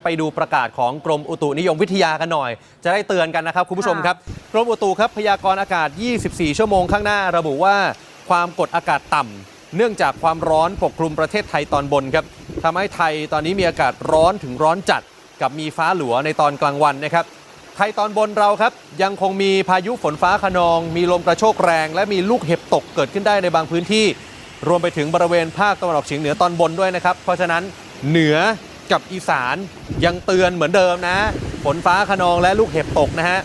ไปดูประกาศของกรมอุตุนิยมวิทยากันหน่อยจะได้เตือนกันนะครับคุณผู้ชมครับกรมอุตุครับพยากรณ์อากาศ24ชั่วโมงข้างหน้าระบุว่าความกดอากาศต่ำเนื่องจากความร้อนปกคลุมประเทศไทยตอนบนครับทำให้ไทยตอนนี้มีอากาศร้อนถึงร้อนจัดกับมีฟ้าหลัวในตอนกลางวันนะครับไทยตอนบนเราครับยังคงมีพายุฝนฟ้าคะนองมีลมกระโชกแรงและมีลูกเห็บตกเกิดขึ้นได้ในบางพื้นที่รวมไปถึงบริเวณภาคตะวันออกเฉียงเหนือตอนบนด้วยนะครับเพราะฉะนั้นเหนือกับอีสานยังเตือนเหมือนเดิมนะฝนฟ้าคะนองและลูกเห็บตกนะฮะ